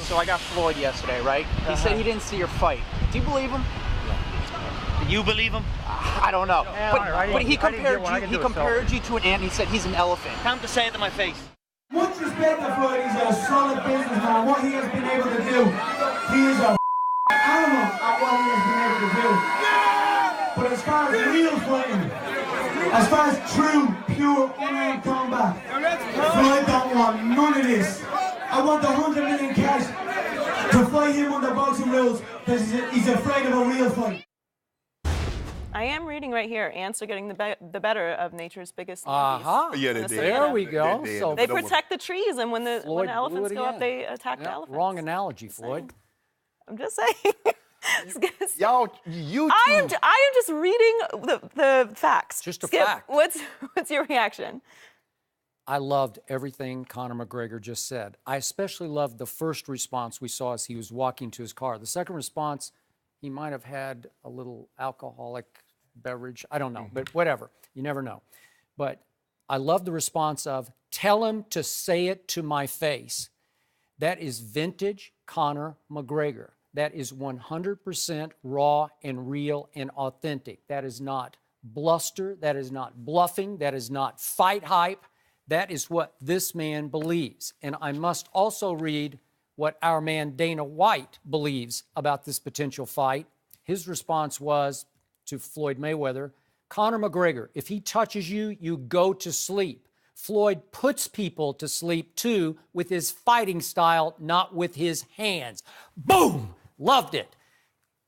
So I got Floyd yesterday, right? He said he didn't see your fight. Do you believe him? You believe him? I don't know. But he compared you to an ant. He said he's an elephant. Time to say it to my face. Much respect to Floyd. He's a solid businessman. What he has been able to do, he is a animal at what he has been able to do. But as far as real fighting, as far as true, pure, unarmed combat, Floyd don't want none of this. I want the 100 million cash to fight him under boxing rules because he's afraid of a real fight. I am reading right here. Ants are getting the better of nature's biggest Uh-huh. enemies. Yeah, they did. There we go. So They protect the trees, and when the elephants go up, again. they attack the elephants. Wrong analogy, Floyd. I'm just saying. Y'all, you I am just reading the facts. Just a Skip, fact. What's your reaction? I loved everything Conor McGregor just said. I especially loved the first response we saw as he was walking to his car. The second response, he might have had a little alcoholic beverage. I don't know, but whatever. You never know. But I love the response of, tell him to say it to my face. That is vintage Conor McGregor. That is 100% raw and real and authentic. That is not bluster. That is not bluffing. That is not fight hype. That is what this man believes. And I must also read what our man Dana White believes about this potential fight. His response was to Floyd Mayweather, Conor McGregor, if he touches you, you go to sleep. Floyd puts people to sleep too with his fighting style, not with his hands. Boom! Loved it.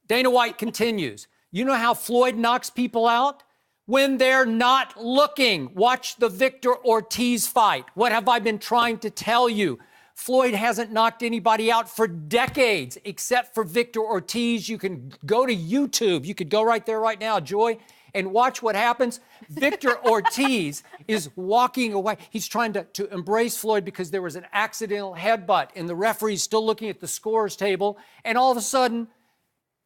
Dana White continues, you know how Floyd knocks people out? When they're not looking. Watch the Victor Ortiz fight. What have I been trying to tell you? Floyd hasn't knocked anybody out for decades, except for Victor Ortiz. You can go to YouTube. You could go right there right now, Joy, and watch what happens. Victor Ortiz is walking away. He's trying to embrace Floyd because there was an accidental headbutt, and the referee's still looking at the scorer's table, and all of a sudden,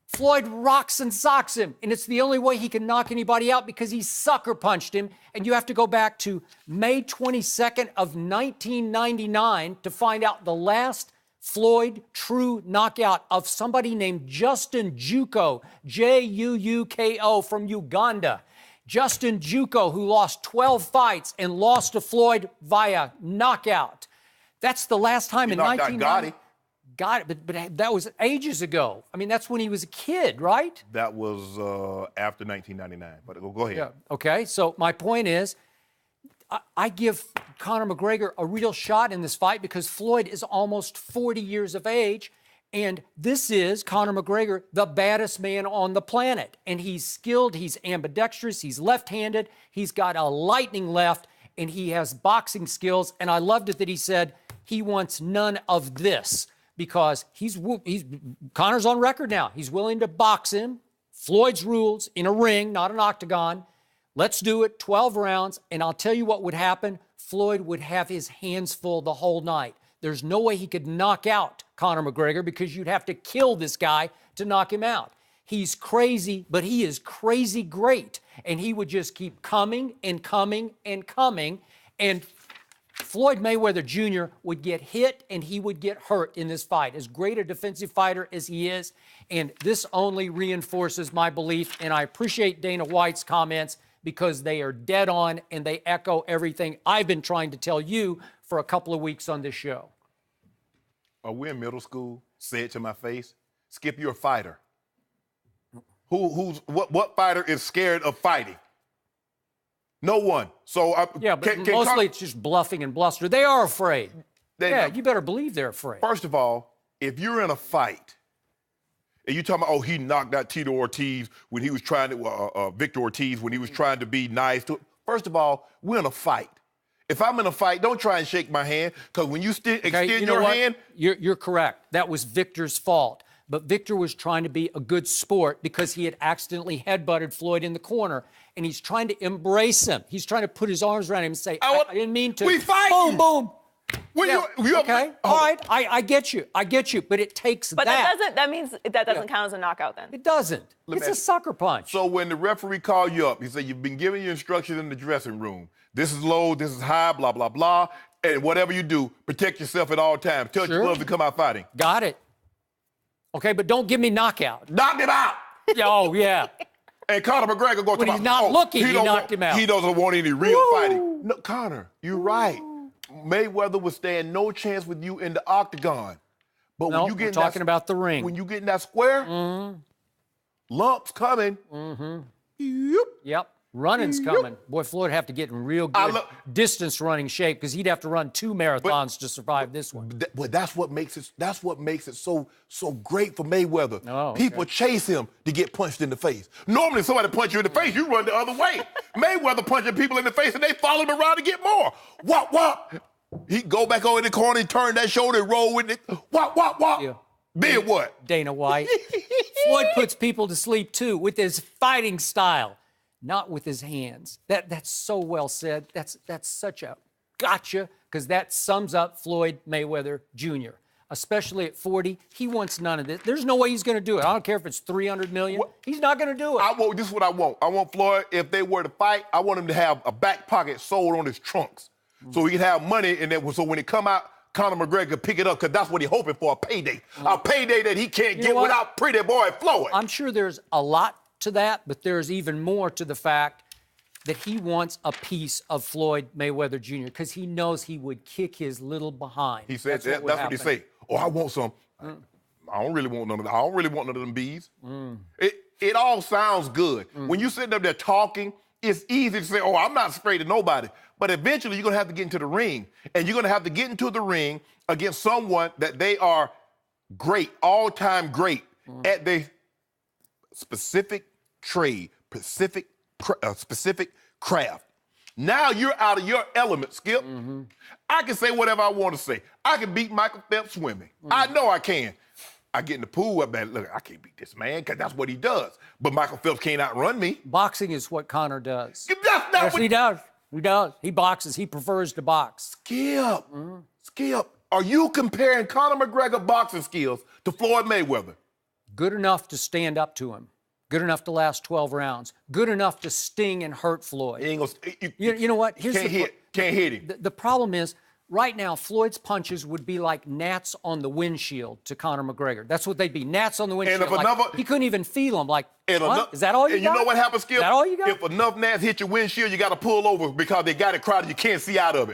Floyd rocks and socks him, and it's the only way he can knock anybody out because he sucker punched him. And you have to go back to May 22nd of 1999 to find out the last Floyd true knockout of somebody named Justin Juuko, J-U-U-K-O, from Uganda. Justin Juuko, who lost 12 fights and lost to Floyd via knockout. That's the last time in 1990. Got it, but that was ages ago. I mean, that's when he was a kid, right? That was after 1999, but go ahead. Yeah, okay, so my point is, I give Conor McGregor a real shot in this fight because Floyd is almost 40 years of age, and this is Conor McGregor, the baddest man on the planet. And he's skilled, he's ambidextrous, he's left-handed, he's got a lightning left, and he has boxing skills. And I loved it that he said he wants none of this. Because Conor's on record now. He's willing to box him, Floyd's rules, in a ring, not an octagon. Let's do it, 12 rounds, and I'll tell you what would happen. Floyd would have his hands full the whole night. There's no way he could knock out Conor McGregor because you'd have to kill this guy to knock him out. He's crazy, but he is crazy great, and he would just keep coming and coming and coming, and Floyd Mayweather Jr. would get hit and he would get hurt in this fight. As great a defensive fighter as he is, and this only reinforces my belief, and I appreciate Dana White's comments because they are dead on and they echo everything I've been trying to tell you for a couple of weeks on this show. Are we in middle school? Say it to my face. Skip, you're a fighter. What fighter is scared of fighting? No one. So mostly it's just bluffing and bluster. They are afraid. You better believe they're afraid. First of all, if you're in a fight and you're talking about, he knocked out Tito Ortiz when he was trying to, Victor Ortiz when he was trying to be nice to. First of all, we're in a fight. If I'm in a fight, don't try and shake my hand, because when you extend your hand. You're correct. That was Victor's fault. But Victor was trying to be a good sport because he had accidentally headbutted Floyd in the corner, and he's trying to embrace him. He's trying to put his arms around him and say, I didn't mean to. We fight. Boom, boom. Okay, all right, I get you, but it takes But that means that doesn't count as a knockout then? It doesn't. It's a sucker punch. So when the referee called you up, he said, you've been giving you instructions in the dressing room. This is low, this is high, blah, blah, blah. And whatever you do, protect yourself at all times. Tell your gloves to come out fighting. Got it. Okay, but don't give me knockout. Knock him out. Oh, yeah. And Conor McGregor going to When he's not looking, he knocked him out. He doesn't want any real fighting. No, Conor, you're right. Mayweather would stand no chance with you in the octagon. But No, when you get we're talking about the ring. When you get in that square, lumps coming. Yep. Running's coming. Boy, Floyd would have to get in real good distance running shape because he'd have to run 2 marathons to survive this one. But that's what makes it so great for Mayweather. Oh, okay. People chase him to get punched in the face. Normally, somebody punch you in the face, you run the other way. Mayweather punching people in the face and they follow him around to get more. Wop, wop. He go back over in the corner, he turn that shoulder, and roll with it. Wop, wop, wop. Yeah. Then what? Dana White. Floyd puts people to sleep too with his fighting style, not with his hands. That's so well said. That's such a gotcha, because that sums up Floyd Mayweather Jr. Especially at 40, he wants none of this. There's no way he's going to do it. I don't care if it's $300 million. He's not going to do it. This is what I want. I want Floyd, if they were to fight, I want him to have a back pocket sold on his trunks, so he can have money, and then so when it come out, Conor McGregor pick it up, because that's what he's hoping for, a payday. A payday that he can't get without pretty boy Floyd. I'm sure there's a lot to that, but there's even more to the fact that he wants a piece of Floyd Mayweather Jr. because he knows he would kick his little behind. He said that's what he say. Oh, I want some. I don't really want none of that. I don't really want none of them bees. It all sounds good. When you sitting up there talking, it's easy to say, oh, I'm not afraid of nobody. But eventually, you're going to have to get into the ring. And you're going to have to get into the ring against someone that they are great, all-time great at their specific trade, specific craft. Now you're out of your element, Skip. I can say whatever I want to say. I can beat Michael Phelps swimming. I know I can. I get in the pool, man, look, I can't beat this man, because that's what he does. But Michael Phelps can't outrun me. Boxing is what Conor does. That's not what he does. He does. He boxes. He prefers to box. Skip, are you comparing Conor McGregor boxing skills to Floyd Mayweather? Good enough to stand up to him. Good enough to last 12 rounds. Good enough to sting and hurt Floyd. He ain't gonna, you know what? Can't hit him. The problem is, right now, Floyd's punches would be like gnats on the windshield to Conor McGregor. That's what they'd be, gnats on the windshield. And if he couldn't even feel them. Like, what? Is that all you got? And you know what happens, Skip? Is that all you got? If enough gnats hit your windshield, you got to pull over because they got it crowded. You can't see out of it.